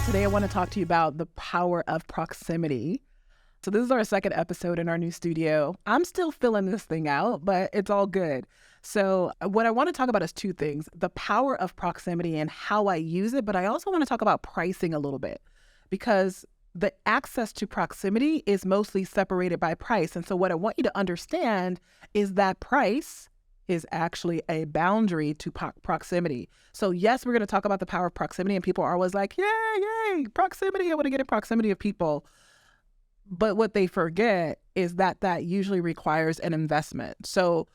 Today, I want to talk to you about the power of proximity. So this is our second episode in our new studio. I'm still filling this thing out, but it's all good. So what I want to talk about is two things: the power of proximity and how I use it, but I also want to talk about pricing a little bit, because the access to proximity is mostly separated by price. And so what I want you to understand is that price is actually a boundary to proximity. So yes, we're going to talk about the power of proximity, and people are always like, yay, proximity. I want to get in proximity of people. But what they forget is that that usually requires an investment. So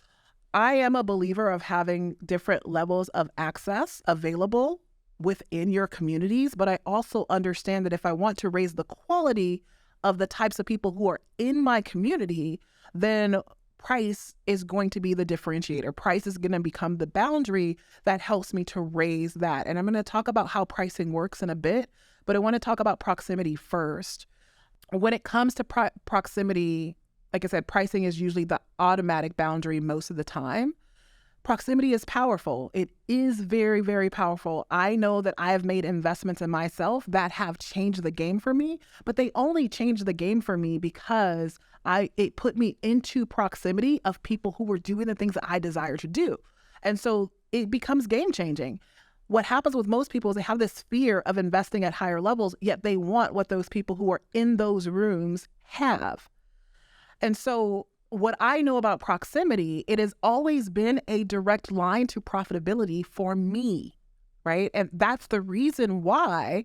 I am a believer of having different levels of access available within your communities, but I also understand that if I want to raise the quality of the types of people who are in my community, then price is going to be the differentiator. Price is going to become the boundary that helps me to raise that. And I'm going to talk about how pricing works in a bit, but I want to talk about proximity first. When it comes to proximity, like I said, pricing is usually the automatic boundary most of the time. Proximity is powerful. It is very, very powerful. I know that I have made investments in myself that have changed the game for me, but they only changed the game for me because it put me into proximity of people who were doing the things that I desire to do. And so it becomes game changing. What happens with most people is they have this fear of investing at higher levels, yet they want what those people who are in those rooms have. And so what I know about proximity, it has always been a direct line to profitability for me, right? And that's the reason why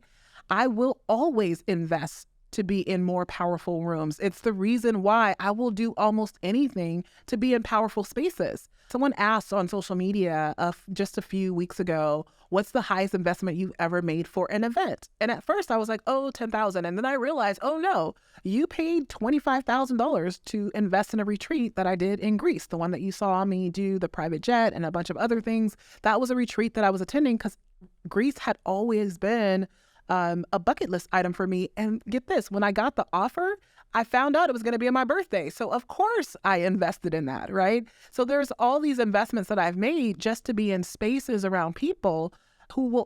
I will always invest to be in more powerful rooms. It's the reason why I will do almost anything to be in powerful spaces. Someone asked on social media just a few weeks ago, what's the highest investment you've ever made for an event? And at first I was like, oh, $10,000. And then I realized, oh no, you paid $25,000 to invest in a retreat that I did in Greece. The one that you saw me do, the private jet and a bunch of other things. That was a retreat that I was attending because Greece had always been a bucket list item for me. And get this, when I got the offer, I found out it was going to be on my birthday. So of course I invested in that, right? So there's all these investments that I've made just to be in spaces around people who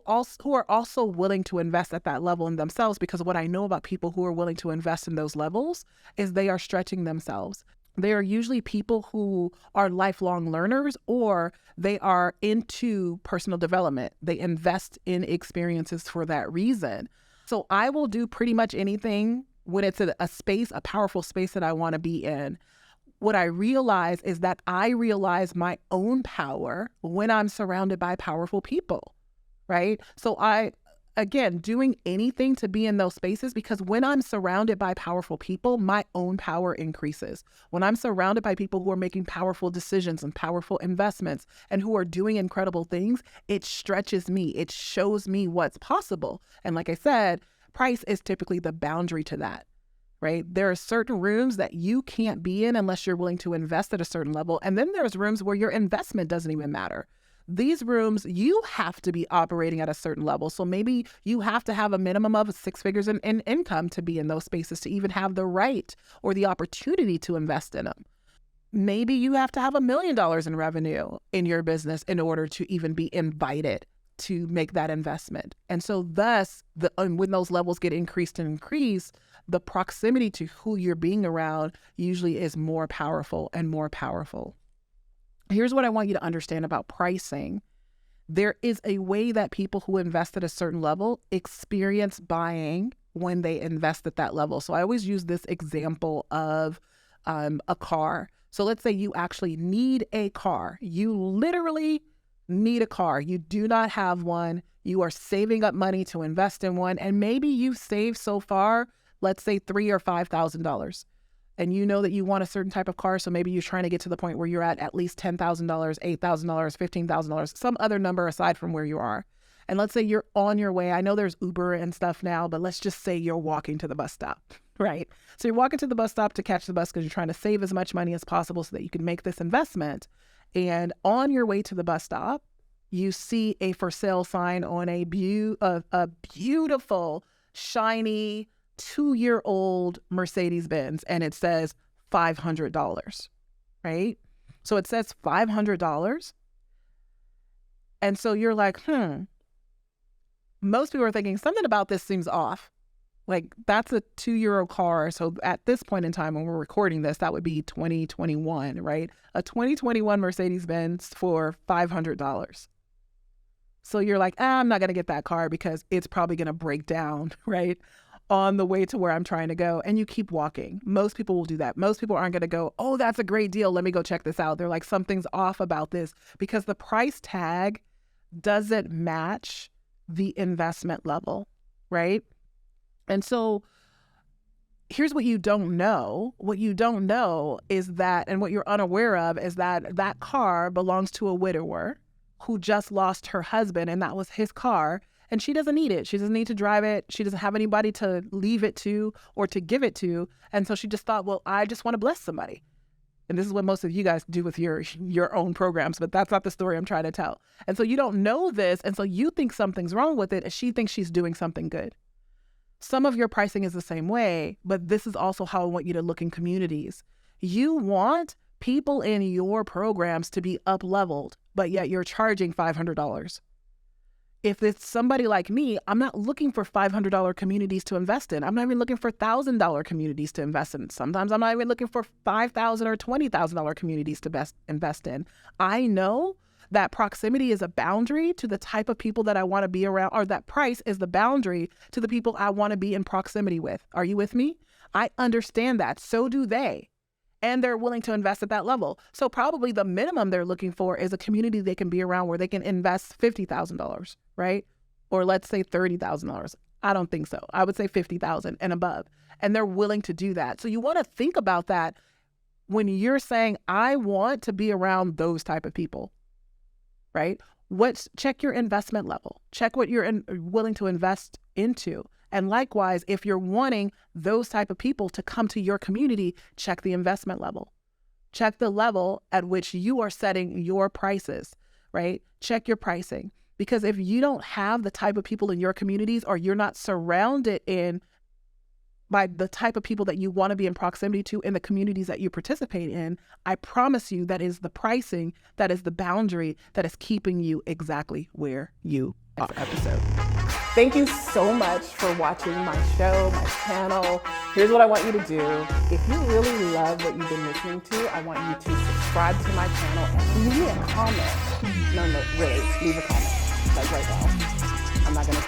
are also willing to invest at that level in themselves, because what I know about people who are willing to invest in those levels is they are stretching themselves. They are usually people who are lifelong learners, or they are into personal development. They invest in experiences for that reason. So I will do pretty much anything when it's a space, a powerful space that I want to be in. What I realize is that I realize my own power when I'm surrounded by powerful people, right? So again, doing anything to be in those spaces, because when I'm surrounded by powerful people, my own power increases. When I'm surrounded by people who are making powerful decisions and powerful investments and who are doing incredible things, it stretches me. It shows me what's possible. And like I said, price is typically the boundary to that, right? There are certain rooms that you can't be in unless you're willing to invest at a certain level. And then there's rooms where your investment doesn't even matter. These rooms, you have to be operating at a certain level. So maybe you have to have a minimum of 6 figures in income to be in those spaces, to even have the right or the opportunity to invest in them. Maybe you have to have $1 million in revenue in your business in order to even be invited to make that investment. And so thus, when those levels get increased, the proximity to who you're being around usually is more powerful and more powerful. Here's what I want you to understand about pricing. There is a way that people who invest at a certain level experience buying when they invest at that level. So I always use this example of a car. So let's say you actually need a car. You literally need a car. You do not have one. You are saving up money to invest in one. And maybe you've saved so far, let's say $3,000 or $5,000. And you know that you want a certain type of car, so maybe you're trying to get to the point where you're at least $10,000, $8,000, $15,000, some other number aside from where you are. And let's say you're on your way. I know there's Uber and stuff now, but let's just say you're walking to the bus stop, right? So you're walking to the bus stop to catch the bus because you're trying to save as much money as possible so that you can make this investment. And on your way to the bus stop, you see a for sale sign on a beautiful, shiny, 2-year-old Mercedes-Benz, and it says $500, right? So it says $500. And so you're like, most people are thinking something about this seems off. Like, that's a €2 car. So at this point in time, when we're recording this, that would be 2021, right? A 2021 Mercedes-Benz for $500. So you're like, I'm not going to get that car because it's probably going to break down, right, on the way to where I'm trying to go. And you keep walking. Most people will do that. Most people aren't going to go, oh, that's a great deal. Let me go check this out. They're like, something's off about this because the price tag doesn't match the investment level, right? And so here's what you don't know. What you don't know is that, and what you're unaware of is that that car belongs to a widower who just lost her husband, and that was his car, and she doesn't need it. She doesn't need to drive it. She doesn't have anybody to leave it to or to give it to. And so she just thought, well, I just want to bless somebody. And this is what most of you guys do with your own programs, but that's not the story I'm trying to tell. And so you don't know this, and so you think something's wrong with it, and she thinks she's doing something good. Some of your pricing is the same way, but this is also how I want you to look in communities. You want people in your programs to be up-leveled, but yet you're charging $500. If it's somebody like me, I'm not looking for $500 communities to invest in. I'm not even looking for $1,000 communities to invest in. Sometimes I'm not even looking for $5,000 or $20,000 communities to invest in. I know that proximity is a boundary to the type of people that I want to be around, or that price is the boundary to the people I want to be in proximity with. Are you with me? I understand that. So do they. And they're willing to invest at that level. So probably the minimum they're looking for is a community they can be around where they can invest $50,000, right? Or let's say $30,000. I don't think so. I would say $50,000 and above. And they're willing to do that. So you want to think about that when you're saying, I want to be around those type of people. Right? Check your investment level. Check what you're willing to invest into. And likewise, if you're wanting those type of people to come to your community, check the investment level. Check the level at which you are setting your prices, right? Check your pricing. Because if you don't have the type of people in your communities, or you're not surrounded by the type of people that you want to be in proximity to in the communities that you participate in, I promise you that is the pricing, that is the boundary that is keeping you exactly where you are. Episode. Thank you so much for watching my show, my channel. Here's what I want you to do. If you really love what you've been listening to, I want you to subscribe to my channel and leave me a comment. No, really, leave a comment. Like right now. I'm not going to